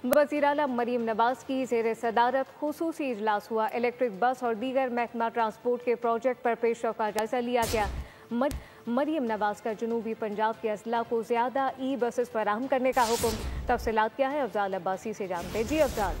वज़ीर आला मरियम नवाज की ज़ेर सदारत खुसूसी इजलास हुआ। इलेक्ट्रिक बस और दीगर महकमा ट्रांसपोर्ट के प्रोजेक्ट पर पेशरफ का जायजा लिया गया। मरियम नवाज का जनूबी पंजाब के अजला को ज़्यादा ई बसेस फराहम करने का हुक्म। तफसीलात क्या है, अफजाल अब्बासी से जानते हैं। जी अफजाल।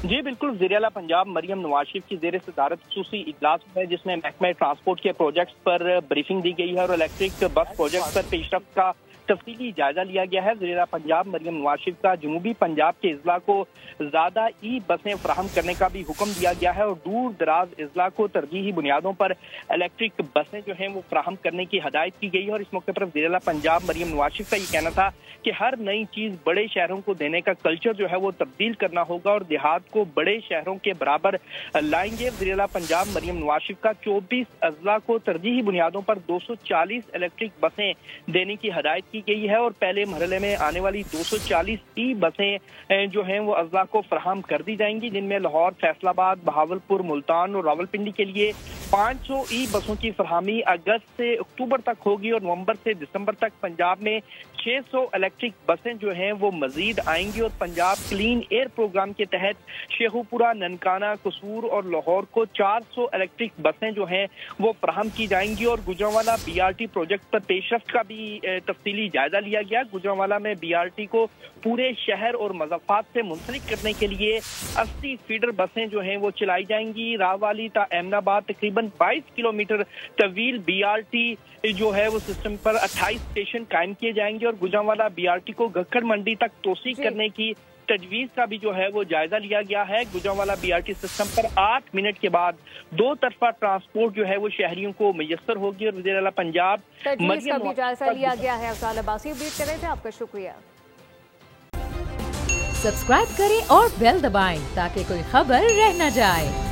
जी बिल्कुल, वज़ीर आला पंजाब मरियम नवाज शरीफ की ज़ेर सदारत खुसूसी इजलास है जिसमें महकमा ट्रांसपोर्ट के प्रोजेक्ट्स पर ब्रीफिंग दी गई है और इलेक्ट्रिक बस प्रोजेक्ट पर पेशरफ का तफसीली जायजा लिया गया है। वज़ीर आला पंजाब मरियम नवाज शरीफ का जनूबी पंजाब के अजला को ज़्यादा ई बसें फराहम करने का भी हुक्म दिया गया है और दूर दराज अजला को तरजीही बुनियादों पर इलेक्ट्रिक बसें जो हैं वो फराहम करने की हदायत की गई है। और इस मौके पर वज़ीर आला पंजाब मरियम नवाज शरीफ का ये कहना था कि हर नई चीज़ बड़े शहरों को देने का कल्चर जो है वो तब्दील करना होगा और देहात को बड़े शहरों के बराबर लाएंगे। वज़ीर आला पंजाब मरियम नवाज शरीफ का 24 अजला को तरजीही बुनियादों पर 240 इलेक्ट्रिक बसें देने की हदायत की गई है और पहले मरहले में आने वाली 240 ई बसें जो हैं वो अजला को फराहम कर दी जाएंगी, जिनमें लाहौर, फैसलाबाद, बहावलपुर, मुल्तान और रावलपिंडी के लिए 500 ई बसों की फरहमी अगस्त से अक्टूबर तक होगी और नवंबर से दिसंबर तक पंजाब में 600 इलेक्ट्रिक बसें जो हैं वो मजीद आएंगी और पंजाब क्लीन एयर प्रोग्राम के तहत शेखुपुरा, ननकाना, कसूर और लाहौर को 400 इलेक्ट्रिक बसें जो हैं वो फराहम की जाएंगी। और गुजरांवाला बीआरटी प्रोजेक्ट पर पेशरफ्त का भी तफसीली जायजा लिया गया। गुजरांवाला में बीआरटी को पूरे शहर और मज़ाफ़ात से मुंसलिक करने के लिए 80 फीडर बसें जो हैं वो चलाई जाएंगी। रावाली ता एमनाबाद तकरीबन 22 किलोमीटर तवील बीआरटी जो है वो सिस्टम पर 28 स्टेशन कायम किए जाएंगे और गुजरांवाला बीआरटी को गक्कड़ मंडी तक तोसी करने की तजवीज़ का भी जो है वो जायजा लिया गया है। गुजरांवाला बीआरटी सिस्टम पर 8 मिनट के बाद 2 तरफा ट्रांसपोर्ट जो है वो शहरियों को मैसर होगी। और वज़ीर आला पंजाब तजवीज़ का भी जायजा लिया गया है। अफजाल अब्बासी अपडेट कर रहे थे, आपका शुक्रिया। सब्सक्राइब करें और बेल दबाएं ताकि कोई खबर रह न जाए।